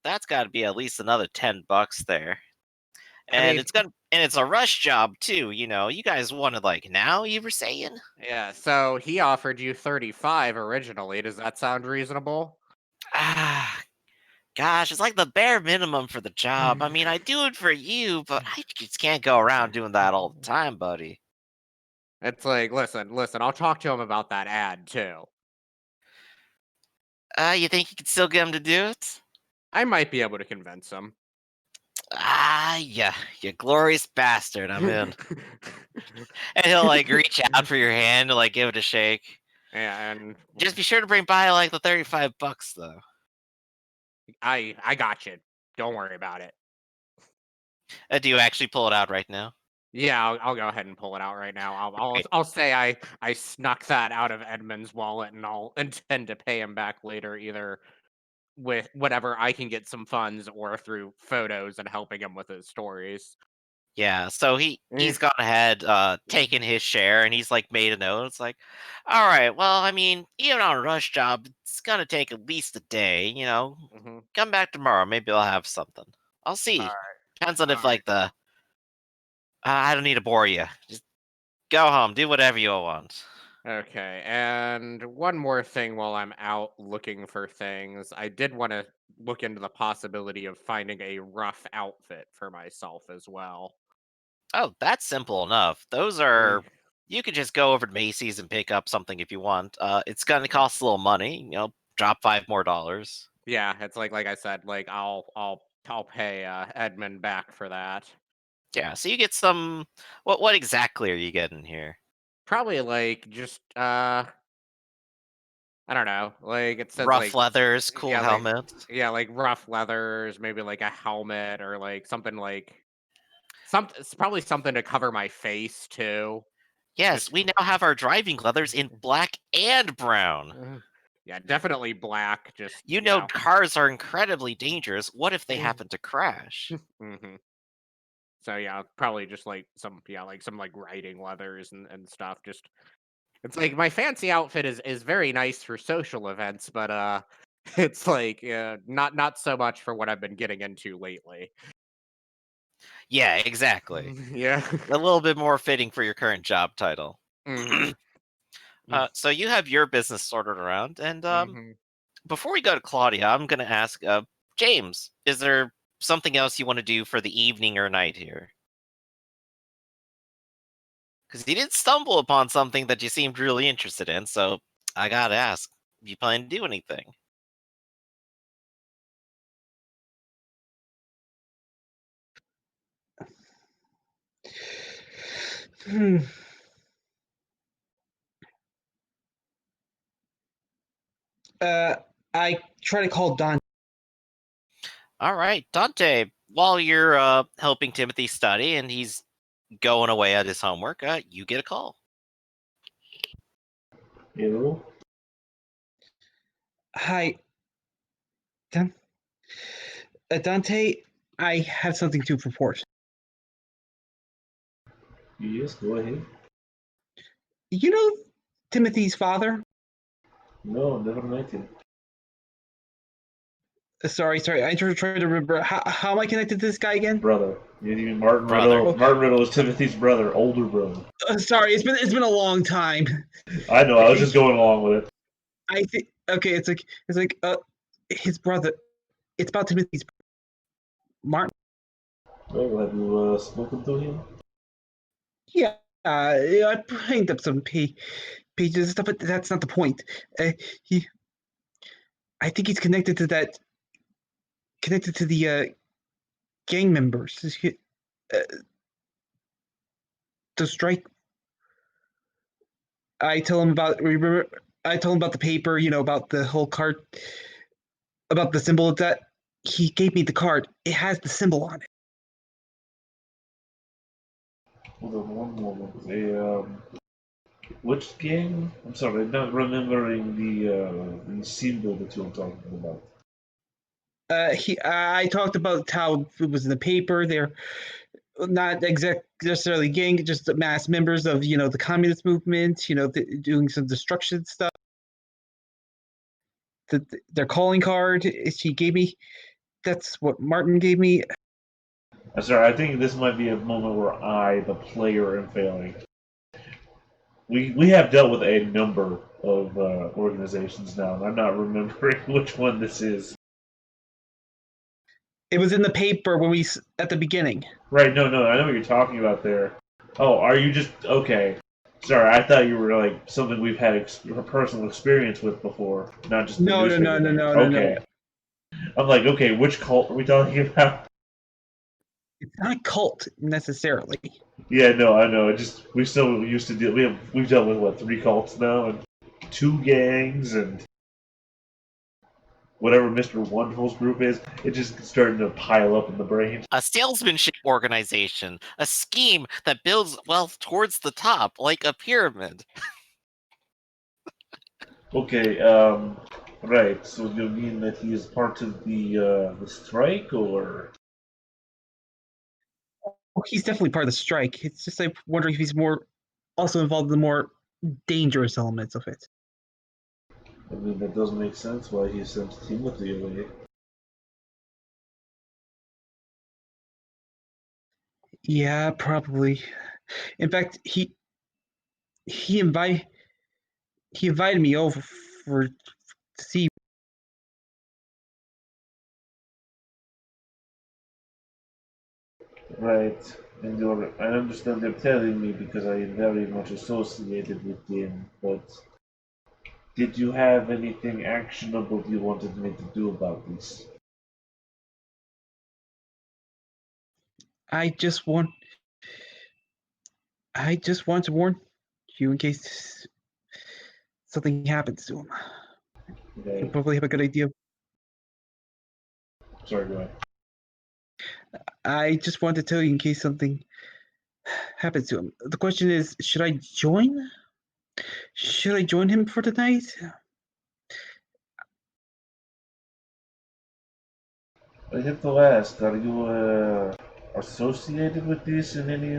That's got to be at least another $10 there. I And mean, it's a rush job too, you guys wanted like now, you were saying? yeah, so he offered you 35 originally. Does that sound reasonable? Ah, gosh, it's like the bare minimum for the job. I mean, I do it for you, but I just can't go around doing that all the time, buddy. It's like, listen, I'll talk to him about that ad too. You think you can still get him to do it? I might be able to convince him. Ah, yeah, you glorious bastard, I'm in. And he'll like reach out for your hand to like give it a shake. And Just be sure to bring by like the $35 though. I got you. Don't worry about it. Do you actually pull it out right now? Yeah, I'll go ahead and pull it out right now. Great. I'll say I snuck that out of Edmund's wallet, and I'll intend to pay him back later, either with whatever I can get some funds or through photos and helping him with his stories. Yeah, so Eh, he's gone ahead, taken his share, and he's like made a note. It's like, all right, well, I mean, even on a rush job, it's gonna take at least a day. mhm. Come back tomorrow. Maybe I'll have something. I'll All see. right, Depends on all if like the. I don't need to bore you. Just go home. Do whatever you want. right. Okay, and one more thing while I'm out looking for things, I did want to look into the possibility of finding a rough outfit for myself as well. Oh, that's simple enough. Those Eh, are. You could just go over to Macy's and pick up something if you want. It's gonna cost a little money. Drop $5 more. Yeah, it's like I said, like I'll pay Edmund back for that. Yeah, so you get some. What exactly are you getting here? Probably like just I don't know, like it says Rough like leathers, cool yeah, like helmet. yeah, like rough leathers, maybe like a helmet or like something like it's probably something to cover my face too. Yes, Just we now have our driving leathers in black and brown. yeah, definitely black. Just Cars are incredibly dangerous. What if they happen to crash? hmm So yeah, probably just like some like riding leathers and stuff. Just it's like my fancy outfit is very nice for social events, but it's like not so much for what I've been getting into lately. Yeah, exactly. Yeah. A little bit more fitting for your current job title. hmm So you have your business sorted around, and hmm before we go to Claudia, I'm going to ask James, is there something else you want to do for the evening or night here? Because you did stumble upon something that you seemed really interested in, so I gotta ask, you plan to do anything? Hmm. Uh, I try to call Don. All right, Dante, while you're helping Timothy study and he's going away at his homework, you get a call. Hello? Hi, Don. Dante. I have something to report. Yes, go ahead. You know Timothy's father? No, never met him. Sorry. I'm trying to remember. How am I connected to this guy again? Brother. You mean Martin Brother. Riddle? Martin Riddle is Timothy's brother, older brother. Sorry, it's been a long time. I know, I was just going along with it. I think okay. It's like his brother. It's about Timothy's Martin. Well, have you spoken to him? Yeah, I bringed up some pages and stuff, but that's not the point. He, I think he's connected to the gang members. Uh, the strike. I tell him about. Remember, I told him about the paper. About the whole card, about the symbol of that. He gave me the card. It has the symbol on it. Hold on one moment. Which game? I'm sorry, I'm not remembering the symbol that you're talking about. I talked about how it was in the paper. They're not necessarily gang, just mass members of the communist movement. Doing some destruction stuff. Their calling card. She gave me that's what Martin gave me. Sorry, I think this might be a moment where I, the player, am failing. We have dealt with a number of organizations now, and I'm not remembering which one this is. It was in the paper when at the beginning. Right, no, I know what you're talking about there. Oh, are you just... Okay. Sorry, I thought you were like something we've had personal experience with before, not just the No. newspaper thing. Okay. I'm like, okay, which cult are we talking about? It's not a cult necessarily. Yeah, no, I know. We still used to deal. We've dealt with what, 3 cults now, and 2 gangs, and whatever Mr. Wonderful's group is. It's just starting to pile up in the brain. A salesmanship organization, a scheme that builds wealth towards the top, like a pyramid. Okay, right. So you mean that he is part of the strike, or? Well, he's definitely part of the strike. It's just I'm wondering if he's also involved in the more dangerous elements of it. I mean, that doesn't make sense why he sent Timothy away. Yeah, probably. In fact, he invited me over to see. Right. And I understand you're telling me because I am very much associated with him, but did you have anything actionable you wanted me to do about this? I just want to warn you in case something happens to him. Okay. You'll probably have a good idea. Sorry, go ahead. I just wanted to tell you in case something happens to him. The question is, should I join? Should I join him for tonight? I have to ask, are you associated with this in any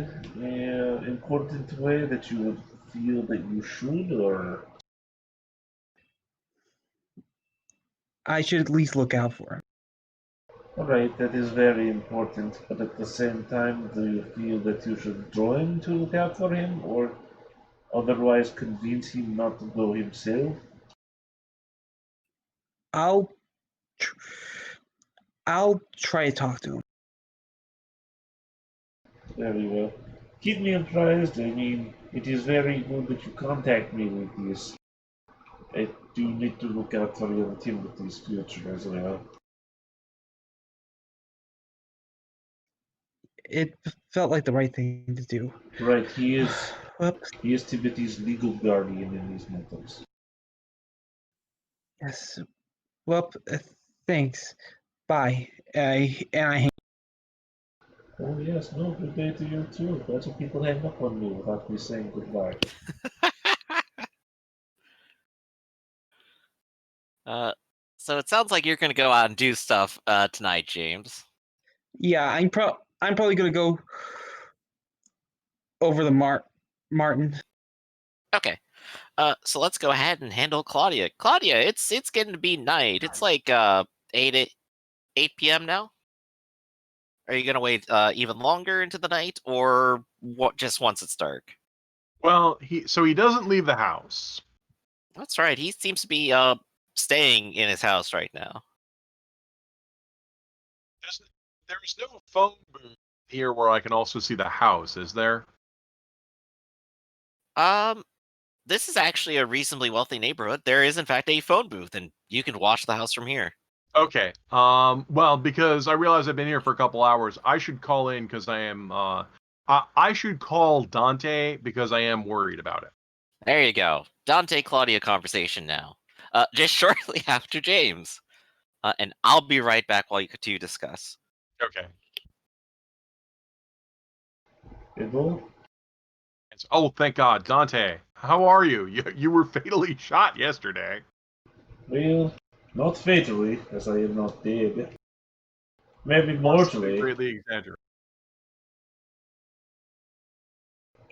important way that you would feel that you should, or? I should at least look out for him. Alright, that is very important, but at the same time, do you feel that you should join to look out for him, or otherwise convince him not to go himself? I'll I'll try to talk to him. Very well. Keep me apprised. I mean, it is very good that you contact me with this. I do need to look out for young Timothy's future as well. It felt like the right thing to do. Right, Well, he is Timothy's legal guardian in these matters. yes. Well, thanks. Bye. I hang. Oh yes, no, good day to you too. Lots of people hang up on me without me saying goodbye. So it sounds like you're going to go out and do stuff tonight, James. Yeah, I'm probably gonna go over the Martin. Okay. So let's go ahead and handle Claudia. Claudia, it's getting to be night. It's like 8 p.m. now. Are you gonna wait even longer into the night, or what? Just once it's dark? Well, he doesn't leave the house. That's right. He seems to be staying in his house right now. There's no phone booth here where I can also see the house, is there? This is actually a reasonably wealthy neighborhood. There is, in fact, a phone booth, and you can watch the house from here. Okay. Well, because I realize I've been here for a couple hours, I should call in because I am. I should call Dante because I am worried about it. There you go. Dante Claudia conversation now. Just shortly after James. And I'll be right back while you two discuss. Okay. Able? Oh, thank God, Dante. How are you? You were fatally shot yesterday. Well, not fatally, as I am not dead. Maybe Possibly mortally. greatly exaggerated.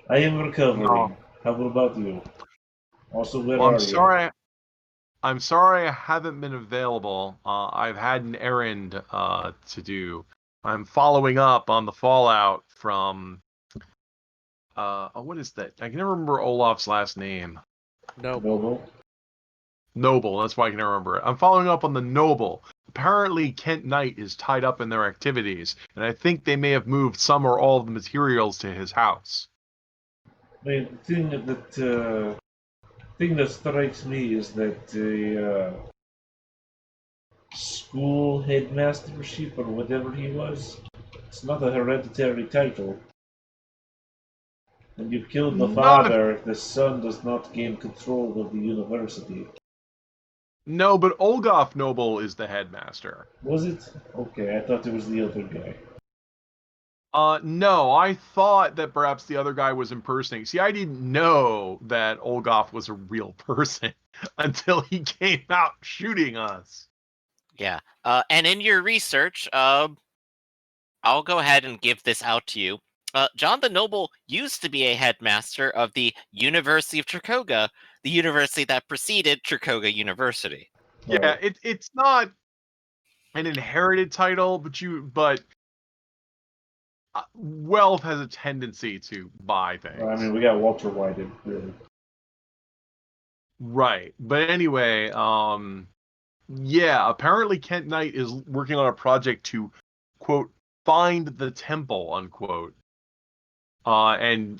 I am recovering. No. How about you? Also, where Well, are I'm you? sorry. I'm sorry I haven't been available. I've had an errand to do. I'm following up on the fallout from what is that? I can never remember Olaf's last name. Noble. Noble, that's why I can never remember it. I'm following up on the Noble. Apparently Kent Knight is tied up in their activities, and I think they may have moved some or all of the materials to his house. I mean, the thing that strikes me is that the school headmastership or whatever he was, it's not a hereditary title. When you killed the father, the son does not gain control of the university. No, but Olgoff Noble is the headmaster. Was it? Okay, I thought it was the other guy. No, I thought that perhaps the other guy was impersonating. See, I didn't know that Olgoff was a real person until he came out shooting us. Yeah. And in your research, I'll go ahead and give this out to you. John the Noble used to be a headmaster of the University of Trikoga, the university that preceded Trikoga University. Yeah, it's not an inherited title, but wealth has a tendency to buy things. I mean, we got Walter White, really. Right. But anyway, yeah, apparently Kent Knight is working on a project to, quote, find the temple, unquote. It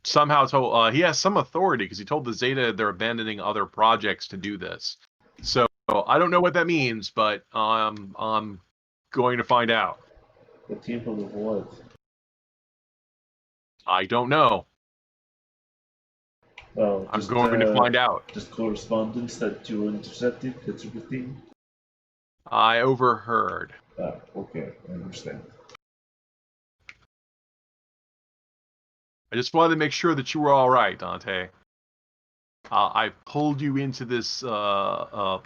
somehow told he has some authority because he told the Zeta they're abandoning other projects to do this. So I don't know what that means, but I'm going to find out. The temple of what? I don't know. Well, I'm going to find out. Just correspondence that you intercepted, that sort of thing? I overheard. Okay, I understand. I just wanted to make sure that you were all right, Dante. I pulled you into this a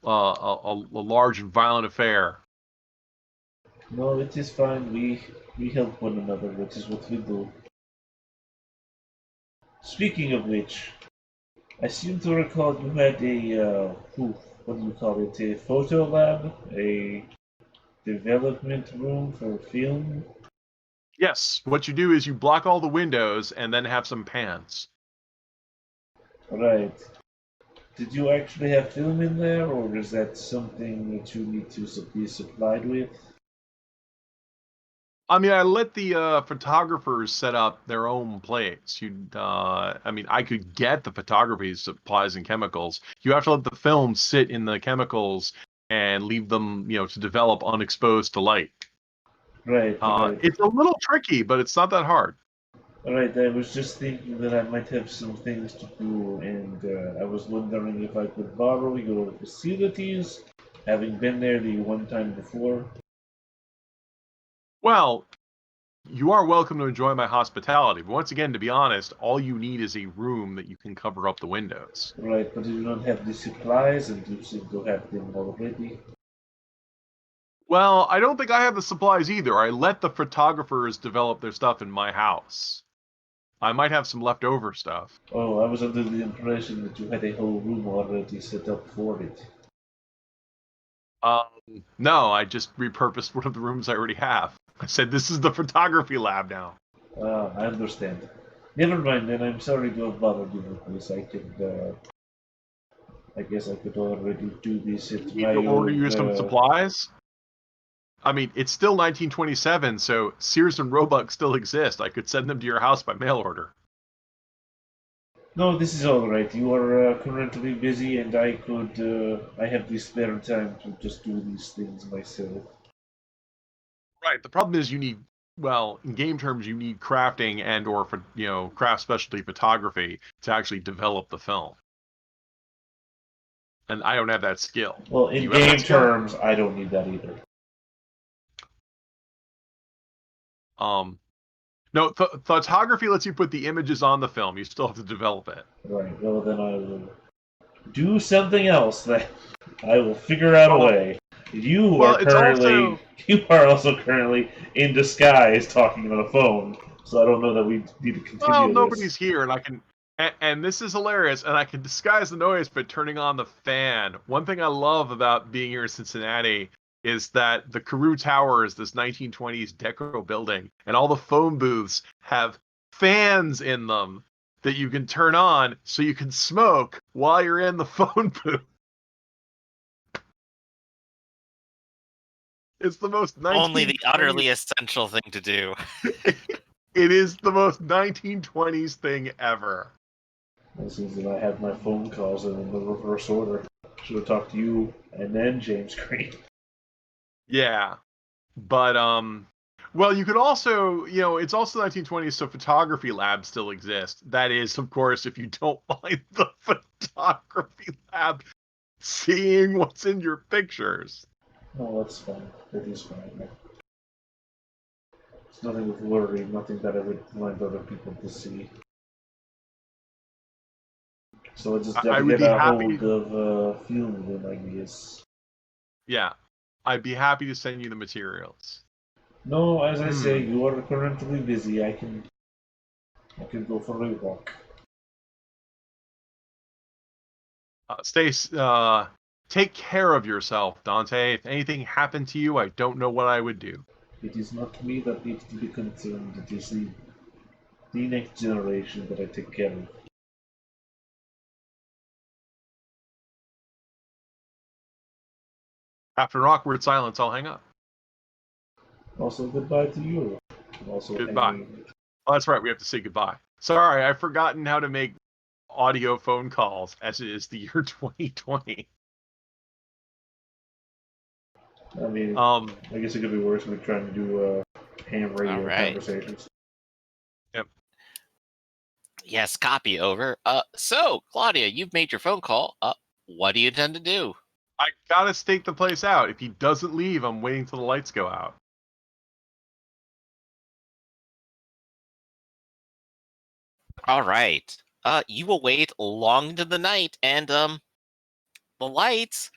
large and violent affair. No, it is fine. We help one another. That is what we do. Speaking of which, I seem to recall you had a what do you call it? A photo lab, a development room for film. Yes, what you do is you block all the windows and then have some pans. Right. Did you actually have film in there, or is that something that you need to be supplied with? I mean, I let the photographers set up their own plates. I mean, I could get the photography supplies and chemicals. You have to let the film sit in the chemicals and leave them, to develop unexposed to light. Right. Right. It's a little tricky, but it's not that hard. Alright, I was just thinking that I might have some things to do, and I was wondering if I could borrow your facilities, having been there the one time before. Well, you are welcome to enjoy my hospitality, but once again, to be honest, all you need is a room that you can cover up the windows. Right, but you don't have the supplies, and you seem to have them already. Well, I don't think I have the supplies either. I let the photographers develop their stuff in my house. I might have some leftover stuff. Oh, I was under the impression that you had a whole room already set up for it. No, I just repurposed one of the rooms I already have. I said, this is the photography lab now. I understand. Never mind then, I'm sorry to have bothered you with this. I guess I could already do this at You my need to order own, you some supplies? I mean, it's still 1927, so Sears and Roebuck still exist. I could send them to your house by mail order. No, this is all right. You are currently busy, and I have the spare time to just do these things myself. Right. The problem is in game terms, you need crafting and or craft specialty photography to actually develop the film. And I don't have that skill. Well, in game terms, I don't need that either. No, photography lets you put the images on the film. You still have to develop it. Right. Well, then I will do something else. That I will figure out a way. You are also currently in disguise talking on a phone. So I don't know that we need to continue. Well, nobody's here, and I can And this is hilarious, and I can disguise the noise by turning on the fan. One thing I love about being here in Cincinnati is that the Carew Tower is this 1920s deco building, and all the phone booths have fans in them that you can turn on so you can smoke while you're in the phone booth. It's the most 1920s. Only the utterly essential thing to do. It is the most 1920s thing ever. It seems that I have my phone calls in the reverse order. Should have talked to you and then James Green. Yeah. But well, you could also, it's also 1920s, so photography labs still exist. That is, of course, if you don't mind the photography lab seeing what's in your pictures. Oh, that's fine. That is fine. It's nothing with blurry, nothing that I would want other people to see. So I just have I to would get be a happy. hold of film then, I guess. Yeah, I'd be happy to send you the materials. No, as I say, you are currently busy. I can go for a walk. Stace, take care of yourself, Dante. If anything happened to you, I don't know what I would do. It is not me that needs to be concerned. It is the next generation that I take care of. After an awkward silence, I'll hang up. Also, goodbye to you. Also, Goodbye. Oh, that's right. We have to say goodbye. Sorry, I've forgotten how to make audio phone calls, as it is the year 2020. I mean, I guess it could be worse when we're trying to do ham radio conversations. Yep. Yes, copy over. So Claudia, you've made your phone call. What do you intend to do? I gotta stake the place out. If he doesn't leave, I'm waiting till the lights go out. All right. You will wait long into the night, and the lights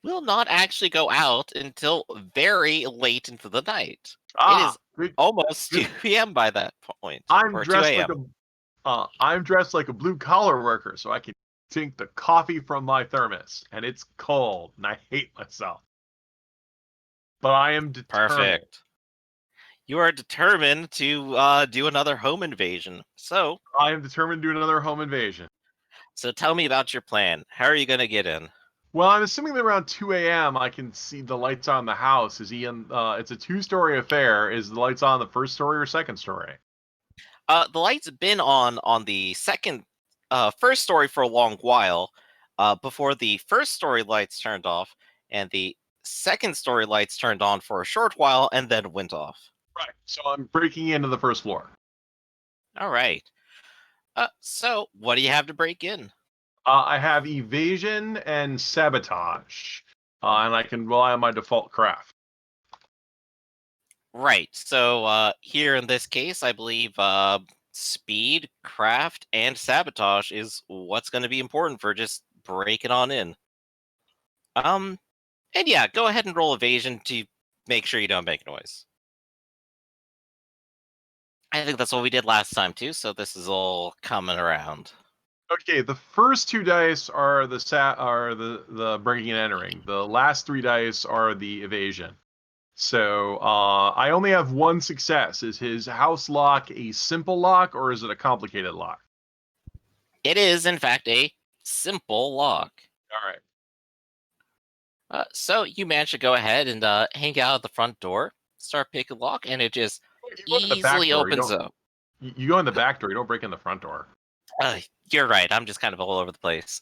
will not actually go out until very late into the night. It is almost 2 p.m. by that point, I'm or 2 dressed a.m. I'm dressed like a blue collar worker, so I can drink the coffee from my thermos, and it's cold, and I hate myself. But I am determined. Perfect. You are determined to do another home invasion. So I am determined to do another home invasion. So tell me about your plan. How are you going to get in? Well, I'm assuming that around 2 a.m. I can see the lights on the house. Is he in? It's a 2-story affair. Is the lights on the first story or second story? The lights have been on the first story for a long while, before the first story lights turned off, and the second story lights turned on for a short while and then went off. Right. So I'm breaking into the first floor. All right. So what do you have to break in? I have evasion and sabotage, and I can rely on my default craft. Right. So here in this case, I believe speed, craft, and sabotage is what's going to be important for just breaking on in. And yeah, go ahead and roll evasion to make sure you don't make noise. I think that's what we did last time too, so this is all coming around. Okay, the first 2 dice are the breaking and entering. The last 3 dice are the evasion. So I only have one success. Is his house lock a simple lock or is it a complicated lock? It is, in fact, a simple lock. All right. So you manage to go ahead and hang out at the front door, start picking lock, and it just easily opens up. You go in the back door. You don't break in the front door. You're right. I'm just kind of all over the place.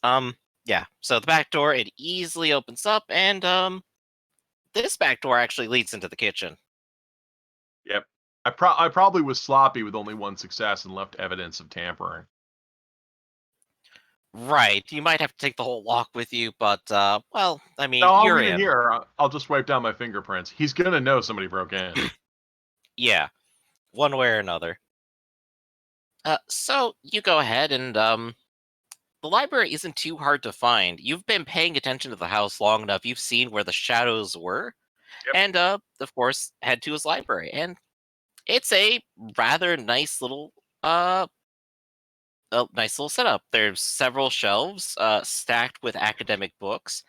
Yeah. So the back door, it easily opens up, and this back door actually leads into the kitchen. Yep. I probably was sloppy with only one success and left evidence of tampering. Right. You might have to take the whole lock with you, but well, I mean, No, I'll you're leave in. it here. I'll just wipe down my fingerprints. He's gonna know somebody broke in. Yeah, one way or another. So you go ahead and the library isn't too hard to find. You've been paying attention to the house long enough. You've seen where the shadows were, Yep. and of course, head to his library. And it's a rather nice little a nice little setup. There's several shelves stacked with academic books.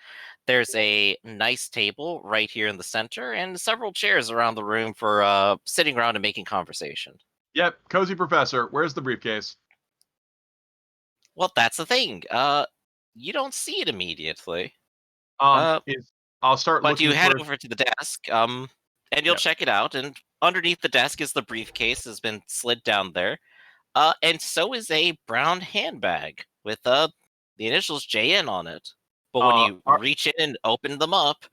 There's a nice table right here in the center, and several chairs around the room for sitting around and making conversation. Yep, cozy professor. Where's the briefcase? Well, that's the thing. You don't see it immediately. Is I'll start But you looking head for. over to the desk, and you'll Yep. check it out. And underneath the desk is the briefcase, has been slid down there. And so is a brown handbag with the initials JN on it. But when you reach in and open them up,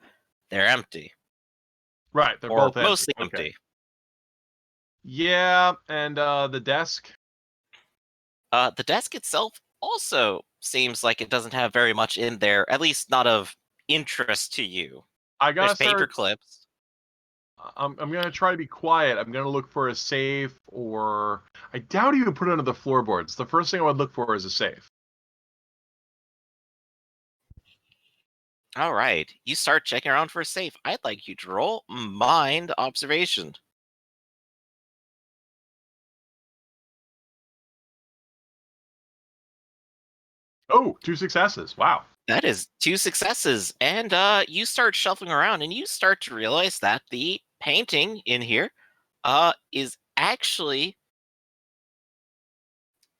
they're empty, Right, they're or both empty. mostly Okay. empty. Yeah, and the desk. The desk itself also seems like it doesn't have very much in there, at least not of interest to you. I There's gotta paper start. clips. I'm gonna try to be quiet. I'm gonna look for a safe, or I doubt you would put it under the floorboards. The first thing I would look for is a safe. All right, you start checking around for a safe. I'd like you to roll mind observation. Oh, 2 successes. Wow. That is 2 successes, and you start shuffling around, and you start to realize that the painting in here is actually,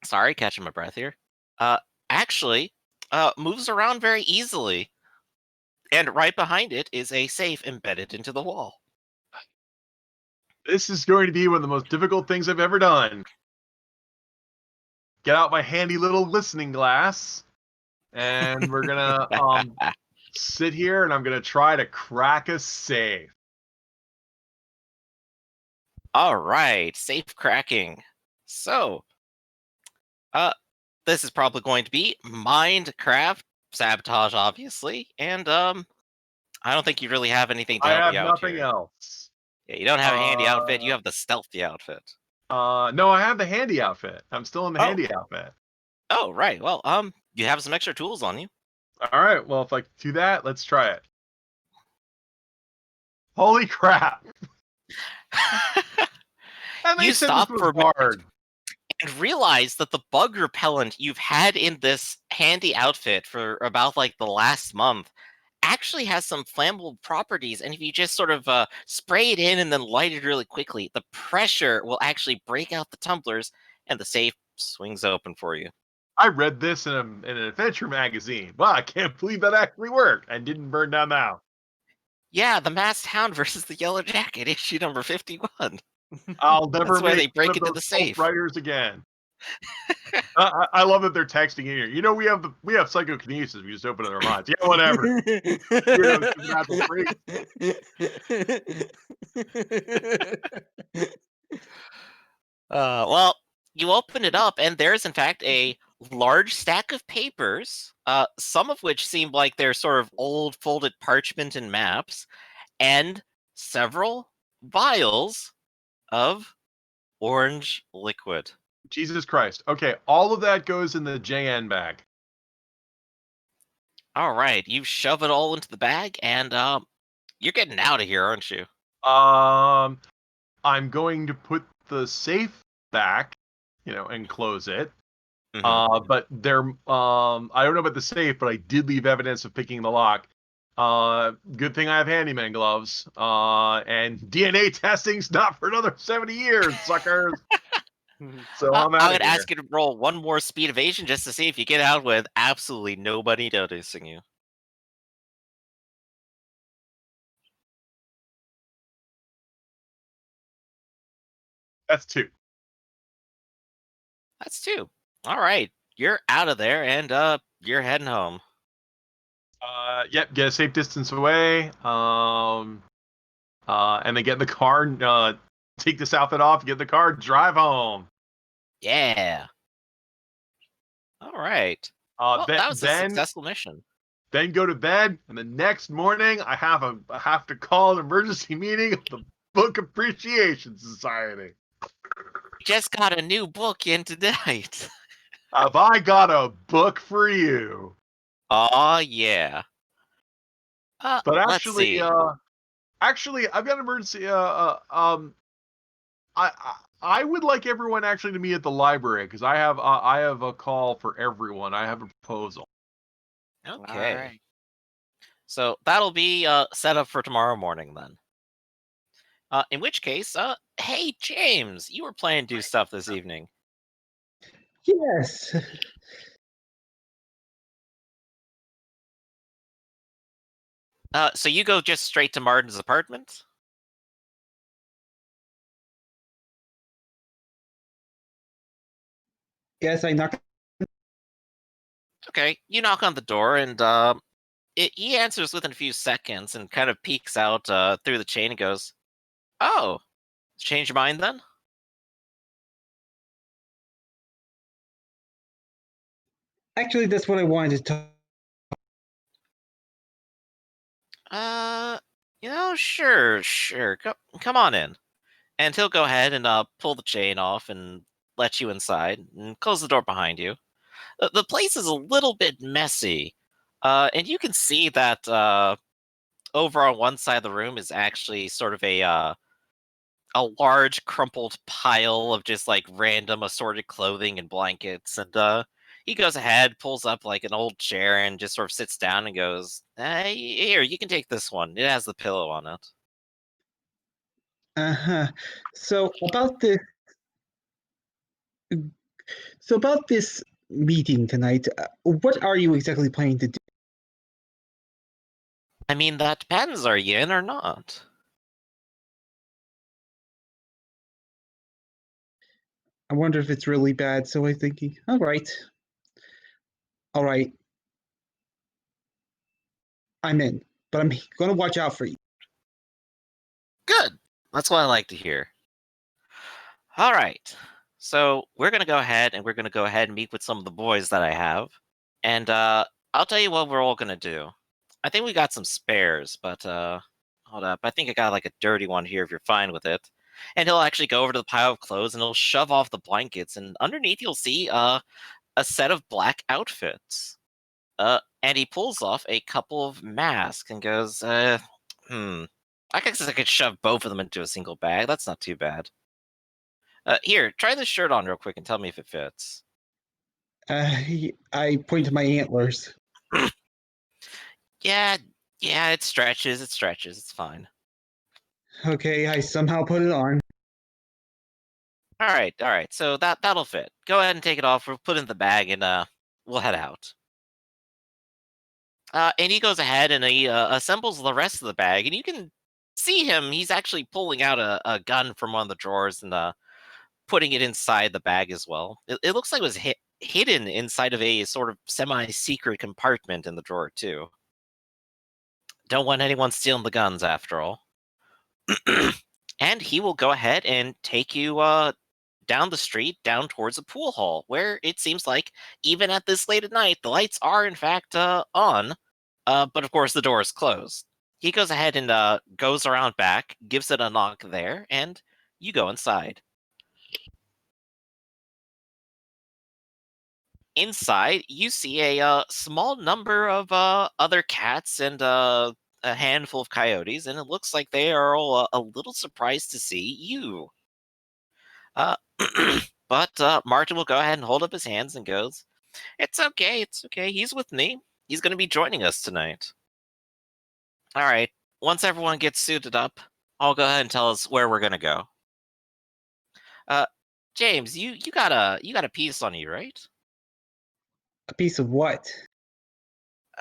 sorry, catching my breath here, uh, actually moves around very easily, and right behind it is a safe embedded into the wall. This is going to be one of the most difficult things I've ever done. Get out my handy little listening glass, and we're gonna sit here, and I'm gonna try to crack a safe. All right, safe cracking. So, this is probably going to be Minecraft sabotage, obviously, and I don't think you really have anything to I help have you out nothing here. else. Yeah, you don't have a handy outfit. You have the stealthy outfit. No, I have the handy outfit. I'm still in the handy outfit. Oh, right. Well, you have some extra tools on you. All right. Well, if I do that, let's try it. Holy crap! And they You said stop this for a was minute hard. and realize that the bug repellent you've had in this handy outfit for about like the last month actually has some flammable properties, and if you just sort of spray it in and then light it really quickly, the pressure will actually break out the tumblers, and the safe swings open for you. I read this in an adventure magazine. Wow, I can't believe that actually worked and didn't burn down the house. Yeah, the Masked Hound versus the Yellow Jacket, issue number 51. I'll never That's where they make one break of into those the cult safe. writers again. I love that they're texting in here. You know, we have psychokinesis. We just open our minds. Yeah, whatever. Weirdo supernatural freak. Well, you open it up, and there's in fact a large stack of papers, some of which seem like they're sort of old folded parchment and maps, and several vials of orange liquid. Jesus Christ. Okay, all of that goes in the JN bag. All right, you shove it all into the bag, and you're getting out of here, aren't you? I'm going to put the safe back, and close it. Mhm. But I don't know about the safe, but I did leave evidence of picking the lock. Good thing I have handyman gloves. And DNA testing's not for another 70 years, suckers. So I'm out I of would here. ask you to roll one more speed evasion just to see if you get out with absolutely nobody noticing you. That's 2. That's 2. All right, you're out of there, and you're heading home. Yep, get a safe distance away. And then get in the car, take this outfit off, get in the car, drive home. Yeah. All right. Well, that was a successful mission. Then go to bed, and the next morning I have to call an emergency meeting of the Book Appreciation Society. Just got a new book in tonight. Have I got a book for you? Oh yeah. But Let's see. actually, I've got an emergency. I would like everyone actually to meet at the library because I have a call for everyone. I have a proposal. Okay. Alright. So that'll be set up for tomorrow morning then. In which case, hey James, you were planning to do stuff this evening. Yes. So you go just straight to Martin's apartment? Yes, I knocked. Okay, you knock on the door, and he answers within a few seconds and kind of peeks out through the chain and goes, "Oh, change your mind then?" Actually, that's what I wanted to talk. Uh, sure. Come on in. And he'll go ahead and pull the chain off and let you inside and close the door behind you. The place is a little bit messy, and you can see that over on one side of the room is actually sort of a large crumpled pile of just like random assorted clothing and blankets. And he goes ahead, pulls up like an old chair, and just sort of sits down and goes, "Here, you can take this one. It has the pillow on it." Uh-huh. So about the so about this meeting tonight, what are you exactly planning to do? I mean, that depends. Are you in or not? I wonder if it's really bad. So I'm thinking, all right, I'm in, but I'm going to watch out for you. Good. That's what I like to hear. All right. So we're gonna go ahead and meet with some of the boys that I have, and I'll tell you what we're all gonna do. I think we got some spares, but hold up. I think I got like a dirty one here if you're fine with it. And he'll actually go over to the pile of clothes and he'll shove off the blankets, and underneath you'll see a set of black outfits. And he pulls off a couple of masks and goes, hmm. I guess I could shove both of them into a single bag. That's not too bad. Here, try this shirt on real quick and tell me if it fits. I point to my antlers. Yeah, yeah, it stretches. It's fine. Okay, I somehow put it on. All right. So that'll fit. Go ahead and take it off. We'll put it in the bag and we'll head out. And he goes ahead and he assembles the rest of the bag, and you can see him. He's actually pulling out a gun from one of the drawers and putting it inside the bag as well. It looks like it was hidden inside of a sort of semi-secret compartment in the drawer too. Don't want anyone stealing the guns after all. And he will go ahead and take you down the street, down towards a pool hall, where it seems like even at this late at night, the lights are in fact on, but of course the door is closed. He goes ahead and goes around back, gives it a knock there, and you go inside. Inside, you see a small number of other cats and a handful of coyotes, and it looks like they are all a little surprised to see you. Uh, but Martin will go ahead and hold up his hands and goes, It's okay. He's with me. He's going to be joining us tonight." All right. Once everyone gets suited up, I'll go ahead and tell us where we're going to go. Uh, James, you got a piece on you, right? A piece of what?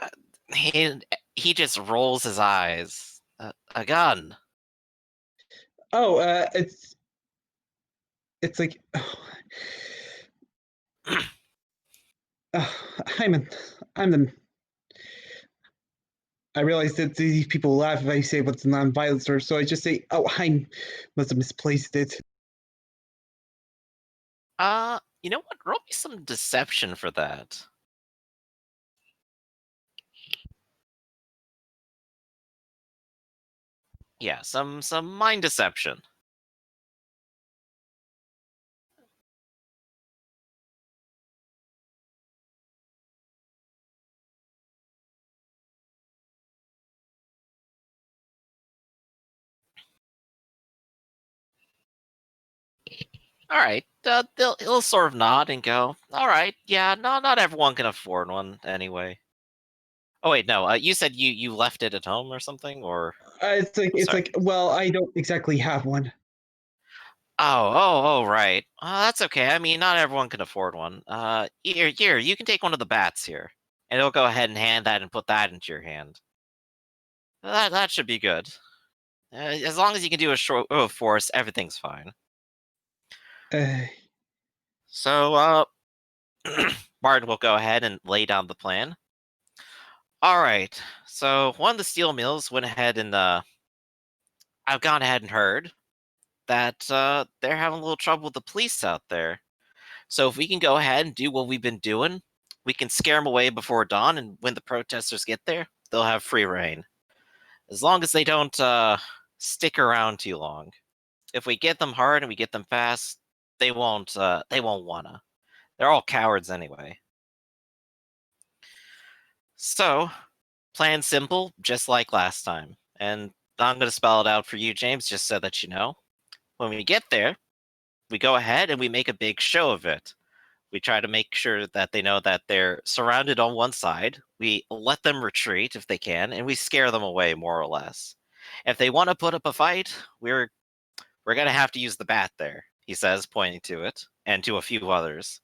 Uh, he he just rolls his eyes. A gun. Oh, it's like, I'm the. I realize that these people laugh if I say what's non-violent source, so I just say, "Oh, I must have misplaced it." You know what? Roll me some deception for that. Yeah, some mind deception. All right. He'll sort of nod and go, all right, yeah, no, not everyone can afford one anyway. Oh, wait, no, you said you left it at home or something, or? Sorry. Well, I don't exactly have one. Oh, right. That's okay. I mean, not everyone can afford one. Here, you can take one of the bats here. And he'll go ahead and hand that and put that into your hand. That should be good. As long as you can do a show of force, everything's fine. Uh, So, Martin will go ahead and lay down the plan. All right. So one of the steel mills went ahead and I've gone ahead and heard that they're having a little trouble with the police out there. So if we can go ahead and do what we've been doing, we can scare them away before dawn, and when the protesters get there, they'll have free reign. As long as they don't stick around too long. If we get them hard and we get them fast, they won't. They won't wanna. They're all cowards anyway. So, plan simple, just like last time. And I'm going to spell it out for you, James, just so that you know. When we get there, we go ahead and we make a big show of it. We try to make sure that they know that they're surrounded on one side. We let them retreat if they can, and we scare them away more or less. If they want to put up a fight, we're going to have to use the bat there, he says, pointing to it, and to a few others.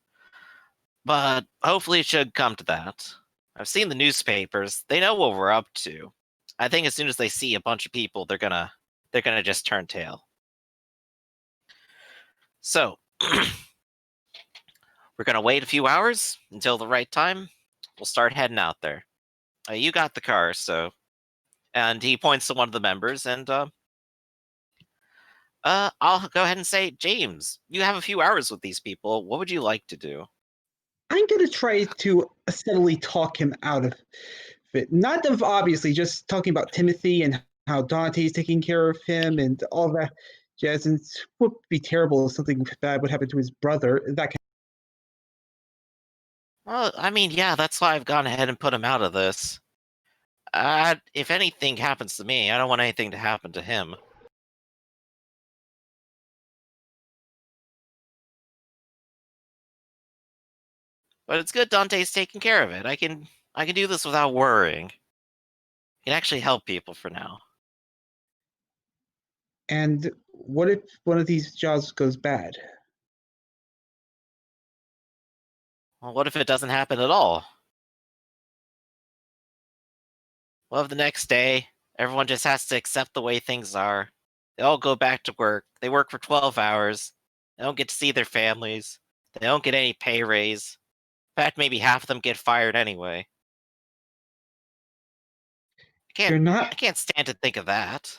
But hopefully it should come to that. I've seen the newspapers. They know what we're up to. I think as soon as they see a bunch of people, they're gonna just turn tail. So we're gonna wait a few hours until the right time. We'll start heading out there. You got the car, so. And he points to one of the members, and I'll go ahead and say, James, you have a few hours with these people. What would you like to do? I'm going to try to steadily talk him out of it. Not of obviously just talking about Timothy and how Dante's taking care of him and all that jazz. And it would be terrible if something bad would happen to his brother. That kind Well, I mean, yeah, that's why I've gone ahead and put him out of this. If anything happens to me, I don't want anything to happen to him. But it's good Dante's taking care of it. I can do this without worrying. I can actually help people for now. And what if one of these jobs goes bad? Well, what if it doesn't happen at all? What if the next day everyone just has to accept the way things are? They all go back to work. They work for 12 hours. They don't get to see their families. They don't get any pay raise. In fact, maybe half of them get fired anyway. You're I not. can't stand to think of that.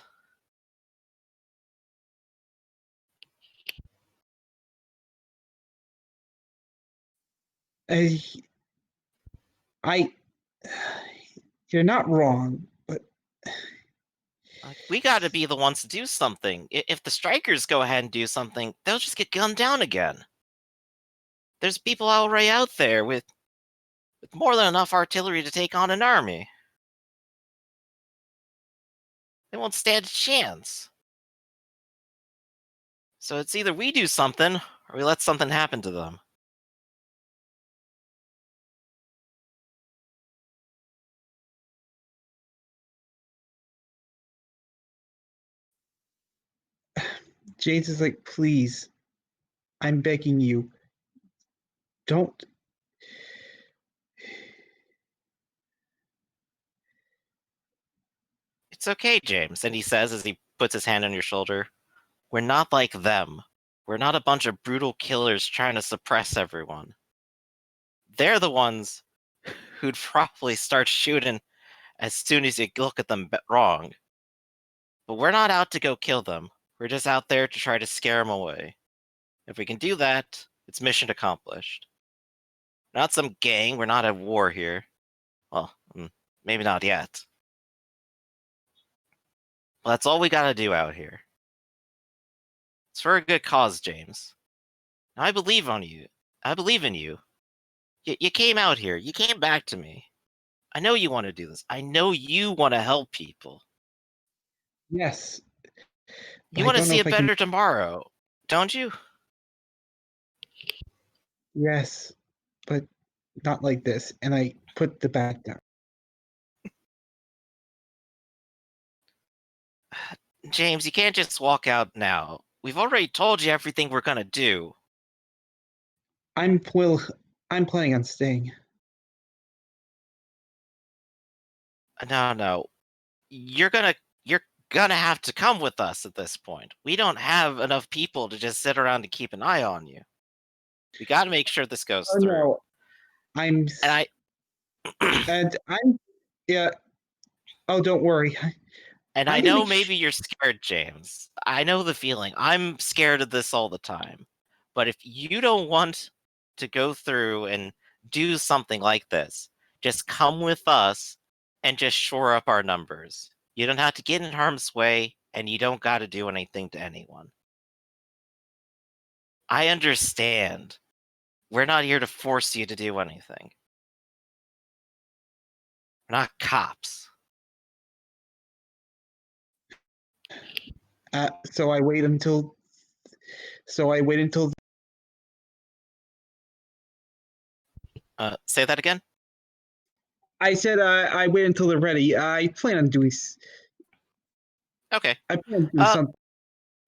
I, I. You're not wrong, but Like, we got to be the ones to do something. If the strikers go ahead and do something, they'll just get gunned down again. There's people already out there with more than enough artillery to take on an army. They won't stand a chance. So it's either we do something or we let something happen to them. James is like, please, I'm begging you, don't. It's okay, James. And he says as he puts his hand on your shoulder, we're not like them. We're not a bunch of brutal killers trying to suppress everyone. They're the ones who'd probably start shooting as soon as you look at them wrong. But we're not out to go kill them. We're just out there to try to scare them away. If we can do that, it's mission accomplished. Not some gang. We're not at war here. Well, maybe not yet. Well, that's all we gotta do out here. It's for a good cause, James. I believe on you. I believe in you. You came out here. You came back to me. I know you want to do this. I know you want to help people. Yes. You I want to don't know see a if I can. better tomorrow, don't you? Yes, but not like this. And I put the bag down. James, you can't just walk out now. We've already told you everything we're gonna do. I'm planning on staying. No. You're gonna have to come with us at this point. We don't have enough people to just sit around and keep an eye on you. We got to make sure this goes Oh through. no, I'm And and I'm yeah. Oh, don't worry. and I I'm gonna know make maybe you're scared, James. I know the feeling. I'm scared of this all the time. But if you don't want to go through and do something like this, just come with us and just shore up our numbers. You don't have to get in harm's way, and you don't got to do anything to anyone. I understand. We're not here to force you to do anything. We're not cops. So I wait until. So I wait until. Say that again? I said I wait until they're ready. I plan on doing. Okay. I plan on doing Uh, something.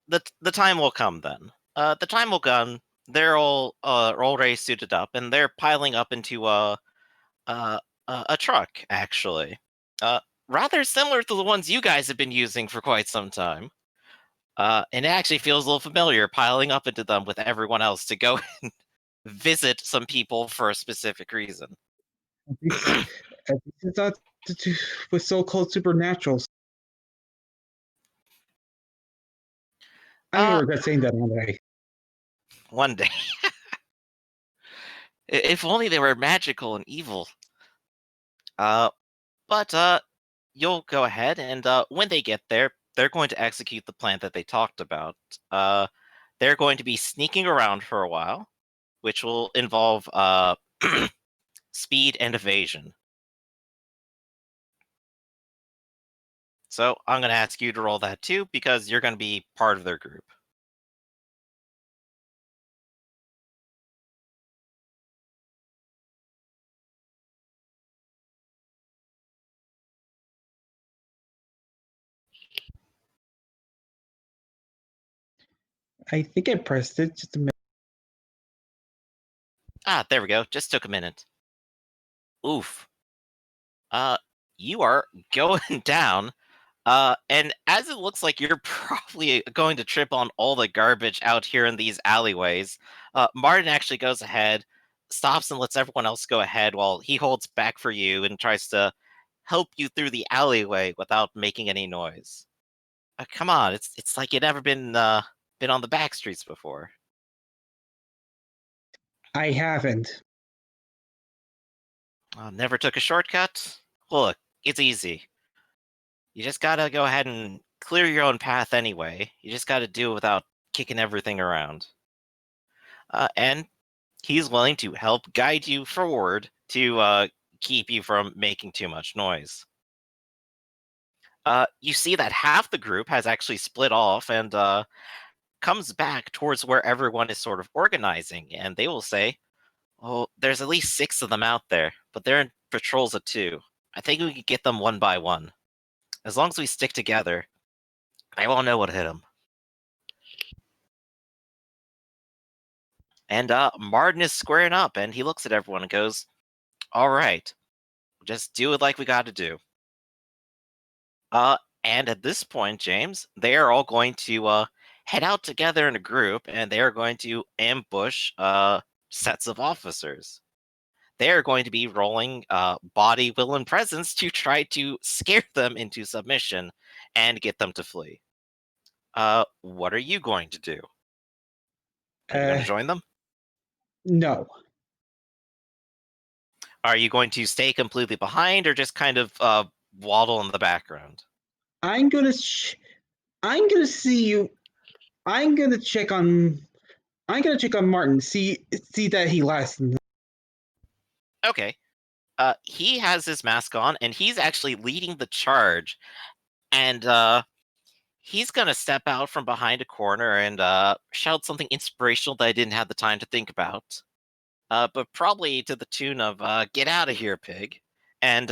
the time will come then. The time will come. They're all already suited up, and they're piling up into a truck. Actually, rather similar to the ones you guys have been using for quite some time. And it actually feels a little familiar, piling up into them with everyone else to go and visit some people for a specific reason. At least it's not with so-called supernaturals. I'm gonna Uh, regret saying that one day. one day. If only they were magical and evil. But you'll go ahead and when they get there, they're going to execute the plan that they talked about. They're going to be sneaking around for a while, which will involve speed and evasion. So I'm going to ask you to roll that too, because you're going to be part of their group. I think I pressed it just a minute. Ah, there we go. Just took a minute. Oof. Uh, you are going down. And as it looks like you're probably going to trip on all the garbage out here in these alleyways, Martin actually goes ahead, stops, and lets everyone else go ahead while he holds back for you and tries to help you through the alleyway without making any noise. Come on, it's like you've never been on the back streets before. I haven't. Never took a shortcut? Look, it's easy. You just gotta go ahead and clear your own path anyway. You just gotta do it without kicking everything around. And he's willing to help guide you forward to keep you from making too much noise. You see that half the group has actually split off and comes back towards where everyone is sort of organizing, and they will say, "Oh, there's at least 6 of them out there, but they're in patrols of 2. I think we could get them one by one. As long as we stick together, I won't know what hit them." And Martin is squaring up, and he looks at everyone and goes, "All right, just do it like we got to do." Uh, and at this point, James, they are all going to head out together in a group, and they are going to ambush sets of officers. They are going to be rolling body, will, and presence to try to scare them into submission and get them to flee. What are you going to do? Are you going to join them? No. Are you going to stay completely behind, or just kind of waddle in the background? I'm gonna. I'm gonna see you. I'm gonna check on. I'm gonna check on Martin. See that he lasts. Okay. He has his mask on, and he's actually leading the charge. And he's gonna step out from behind a corner and shout something inspirational that I didn't have the time to think about. but probably to the tune of "Get out of here, pig!" And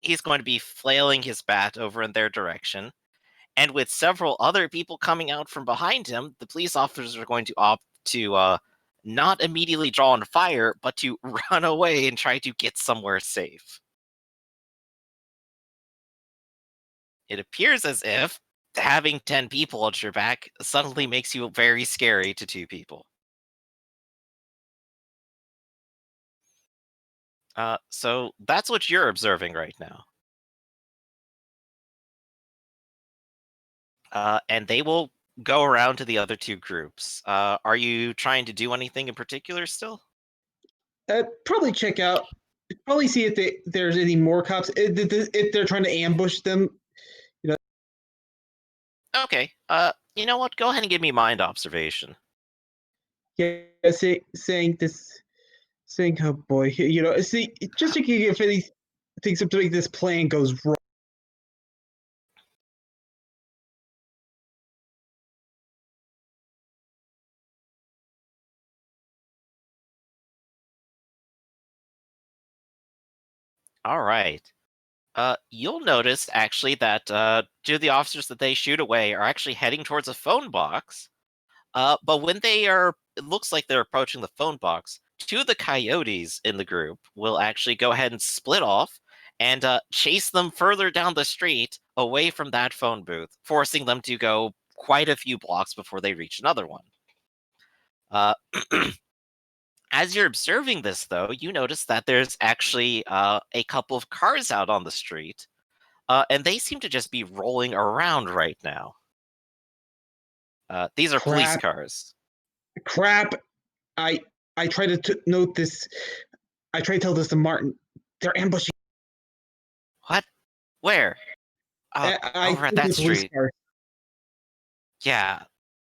he's going to be flailing his bat over in their direction. And with several other people coming out from behind him, the police officers are going to opt to not immediately draw on fire, but to run away and try to get somewhere safe. It appears as if having 10 people at your back suddenly makes you very scary to 2 people. So that's what you're observing right now. And they will go around to the other 2 groups. Are you trying to do anything in particular still? Probably check out. Probably see if there's any more cops. If they're trying to ambush them. Okay. You know what? Go ahead and give me mind observation. Yeah, saying this, saying, oh boy, see, just thinking if anything, something like this plan goes wrong. All right. You'll notice actually that 2 of the officers that they shoot away are actually heading towards a phone box. But when it looks like they're approaching the phone box. 2 of the coyotes in the group will actually go ahead and split off and chase them further down the street away from that phone booth, forcing them to go quite a few blocks before they reach another one. Uh, as you're observing this, though, you notice that there's actually a couple of cars out on the street, and they seem to just be rolling around right now. These are police Crap. cars. Crap! I try to note this. I try to tell this to Martin. They're ambushing. What? Where? I Over at think that the police street. car. Yeah.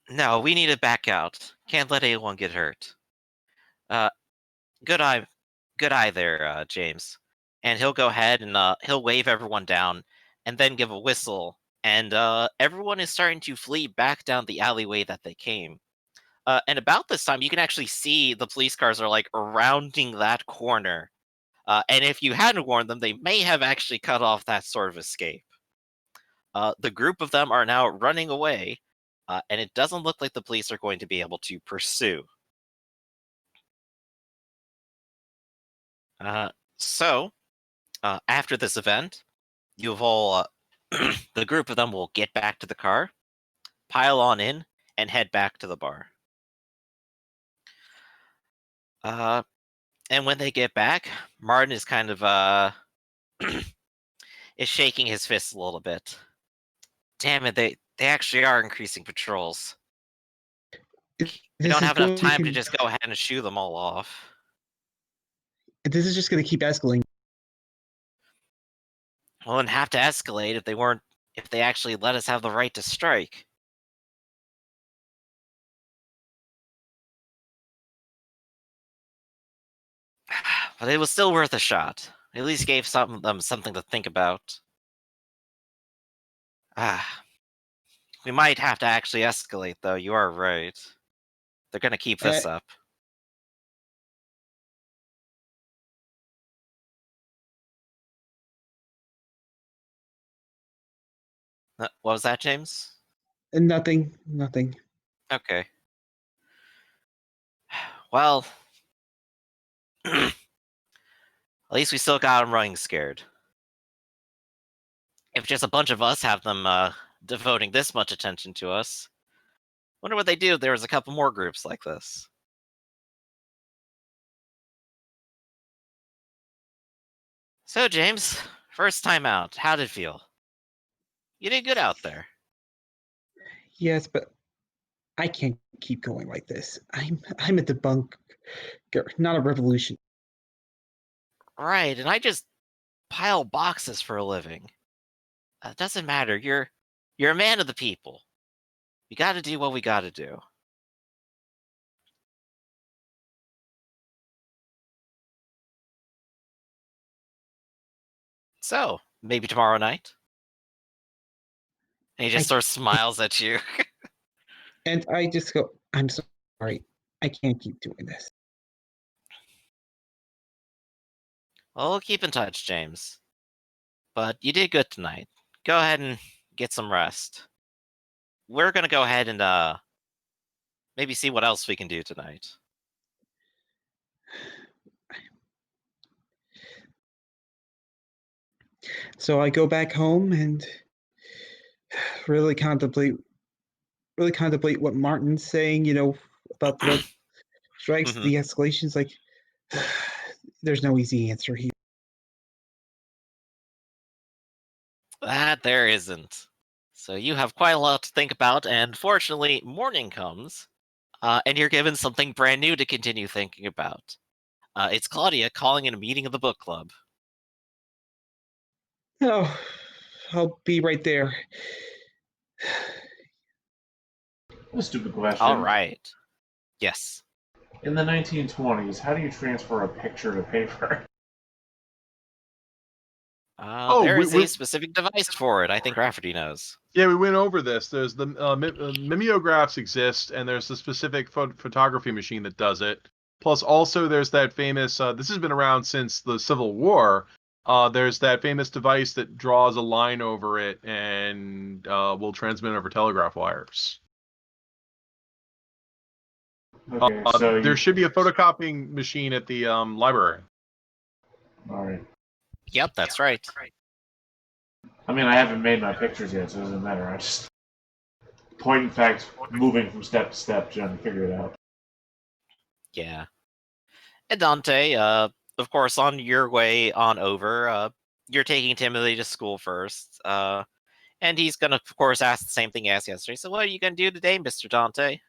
No, we need to back out. Can't let anyone get hurt. Uh, good eye, good eye there, James. And he'll go ahead and he'll wave everyone down, and then give a whistle, and everyone is starting to flee back down the alleyway that they came. And about this time, you can actually see the police cars are like rounding that corner. And if you hadn't warned them, they may have actually cut off that sort of escape. The group of them are now running away, and it doesn't look like the police are going to be able to pursue. So, after this event, you've all, the group of them will get back to the car, pile on in, and head back to the bar. And when they get back, Martin is kind of is shaking his fists a little bit. Damn it, they actually are increasing patrols. We This don't is have enough going to time to just go ahead and shoo them all off. This is just going to keep escalating. Well, wouldn't have to escalate if they actually let us have the right to strike. But it was still worth a shot. At least gave them something to think about. We might have to actually escalate, though. You are right. They're gonna keep this up. What was that, James? Nothing. Okay. Well, at least we still got them running scared. If just a bunch of us have them devoting this much attention to us, wonder what they do if there was a couple more groups like this. So, James, first time out, how'd it feel? You did good out there. Yes, but I can't keep going like this. I'm a debunker, not a revolution. Right, and I just pile boxes for a living. It doesn't matter. You're a man of the people. We got to do what we got to do. So, maybe tomorrow night? And he just sort of smiles at you. And I just go, I'm sorry. I can't keep doing this. Well, we'll keep in touch, James. But you did good tonight. Go ahead and get some rest. We're gonna go ahead and maybe see what else we can do tonight. So I go back home and really contemplate what Martin's saying, about the strikes, Mhm. the escalations. Like, there's no easy answer here. That there isn't. So you have quite a lot to think about, and fortunately, morning comes, and you're given something brand new to continue thinking about. It's Claudia calling in a meeting of the book club. Oh, I'll be right there. A stupid question. All right. Yes. In the 1920s, how do you transfer a picture to paper? There is a specific device for it. I think Rafferty knows. Yeah, we went over this. There's the mimeographs exist, and there's a specific photography machine that does it. Plus, also there's that famous. This has been around since the Civil War. There's that famous device that draws a line over it and will transmit over telegraph wires. Okay, so there should be a photocopying machine at the library. All right. Yep, that's right. I mean, I haven't made my pictures yet, so it doesn't matter. I just point in fact, moving from step to step, trying to figure it out. Yeah. And Dante, of course, on your way on over, you're taking Timothy to school first. And he's gonna, of course, ask the same thing as yesterday. So, what are you gonna do today, Mr. Dante?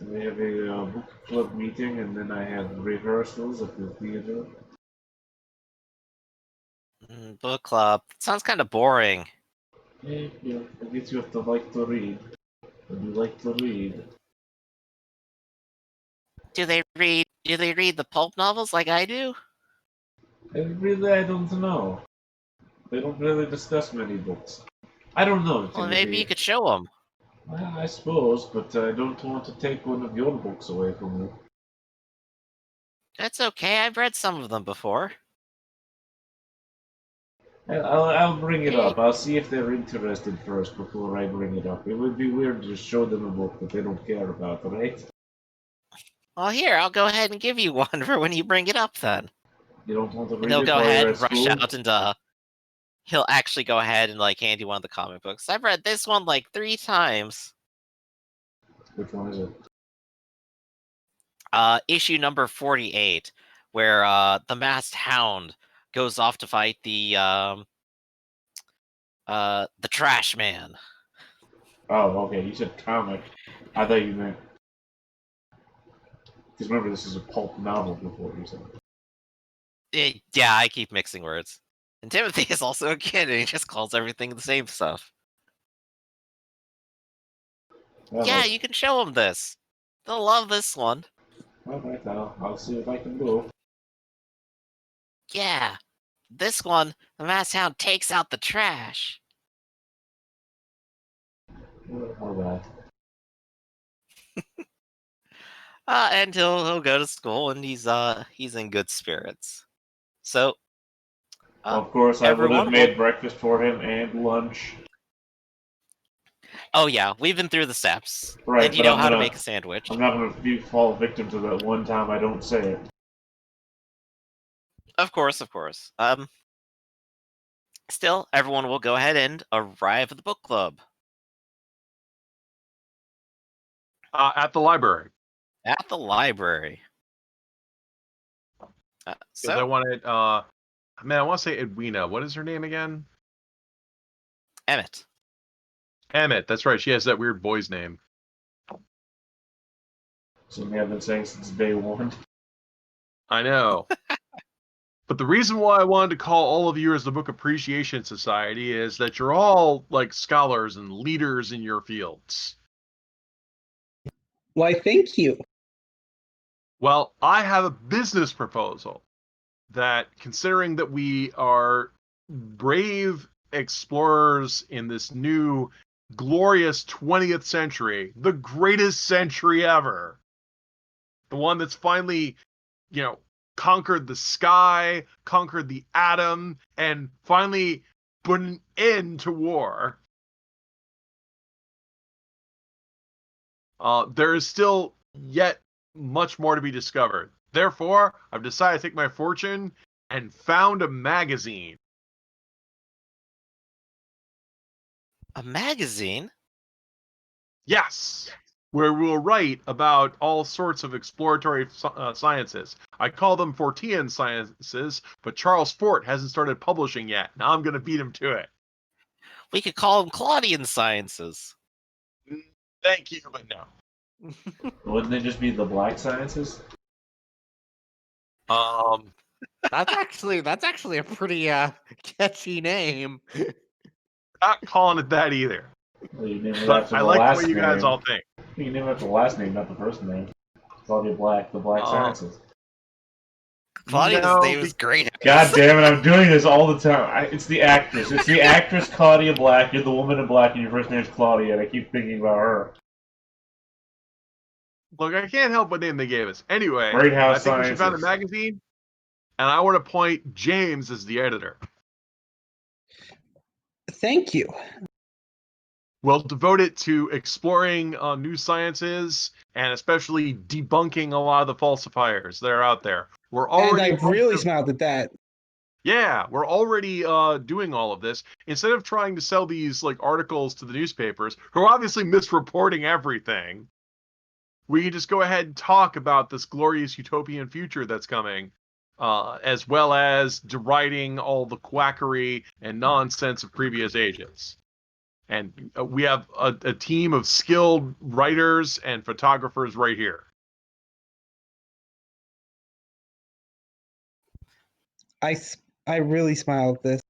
We have a book club meeting, and then I have rehearsals at the theater. Book club. Sounds kind of boring. Yeah, I guess you have to like to read. And you like to read. Do they read? Do they read the pulp novels like I do? I don't know. They don't really discuss many books. I don't know, Well, maybe you Timothy. could show them. Well, I suppose, but I don't want to take one of your books away from you. That's okay. I've read some of them before. I'll bring it Hey. up. I'll see if they're interested first before I bring it up. It would be weird to just show them a book that they don't care about, right? Well, here, I'll go ahead and give you one for when you bring it up then. You don't want to And read he'll it go while ahead you're and at rush school? out and he'll actually go ahead and like hand you one of the comic books. I've read this one like 3 times. Which one is it? Issue number 48, where the masked hound goes off to fight the trash man. Oh, okay. You said comic. I thought you meant. Because remember, this is a pulp novel before you said. Yeah, I keep mixing words. And Timothy is also a kid, and he just calls everything the same stuff. Well, Yeah, you can show them this. They'll love this one. Alright, I'll see what I can do. Yeah, this one, the masked hound takes out the trash. Alright. And he'll go to school, and he's in good spirits. So, Of course, I would have everyone made will. breakfast for him and lunch. Oh yeah, we've been through the steps, Right, and you but know how to make a sandwich. I'm not gonna fall victim to that one time I don't say it. Of course, of course. Still, everyone will go ahead and arrive at the book club At the library. at the library. Because I So, wanted, I want to say Edwina. What is her name again? Emmett. Emmett. That's right. She has that weird boy's name. Something I've been saying since day one. I know. But the reason why I wanted to call all of you as the Book Appreciation Society is that you're all like scholars and leaders in your fields. Why, thank you. Well, I have a business proposal that, considering that we are brave explorers in this new glorious 20th century, the greatest century ever, the one that's finally, conquered the sky, conquered the atom, and finally put an end to war. There is still yet much more to be discovered. Therefore, I've decided to take my fortune and found a magazine. A magazine? Yes, where we'll write about all sorts of exploratory sciences. I call them Fortean sciences, but Charles Fort hasn't started publishing yet. Now I'm going to beat him to it. We could call them Claudian sciences. Thank you, but no. Wouldn't they just be the black sciences? That's actually a pretty catchy name. Not calling it that either. Well, you name it But after I the like last what you name. guys all think. You can name it after the last name, not the first name. Claudia Black, the black sciences. Claudia's No, name is great. God damn it, I'm doing this all the time. It's the actress. It's the actress Claudia Black. You're the woman in black and your first name's Claudia, and I keep thinking about her. Look, I can't help what name they gave us. Anyway, Great House I think we should found a Sciences. magazine, and I want to appoint James as the editor. Thank you. We'll devote it to exploring new sciences and especially debunking a lot of the falsifiers that are out there. We're already And I really smiled at that. Yeah, we're already doing all of this. Instead of trying to sell these like articles to the newspapers, who are obviously misreporting everything, we can just go ahead and talk about this glorious utopian future that's coming, as well as deriding all the quackery and nonsense of previous ages. And we have a team of skilled writers and photographers right here. I really smiled at this.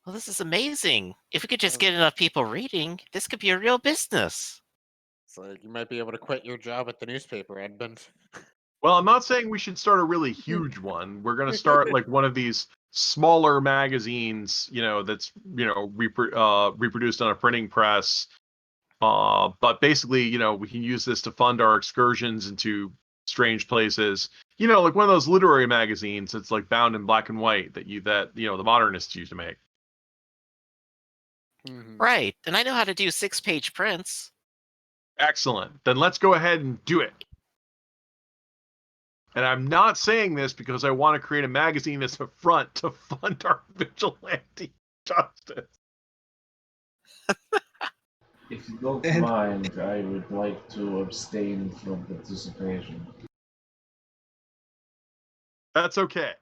Well, this is amazing. If we could just get enough people reading, this could be a real business. So you might be able to quit your job at the newspaper, Edmund. Well, I'm not saying we should start a really huge one. We're going to start like one of these smaller magazines, that's, reproduced on a printing press. But basically, we can use this to fund our excursions into strange places. Like one of those literary magazines that's like bound in black and white that the modernists used to make. Mhm. Right, and I know how to do 6-page prints. Excellent. Then let's go ahead and do it. And I'm not saying this because I want to create a magazine as a front to fund our vigilante justice. If you don't And- mind, I would like to abstain from participation. That's okay.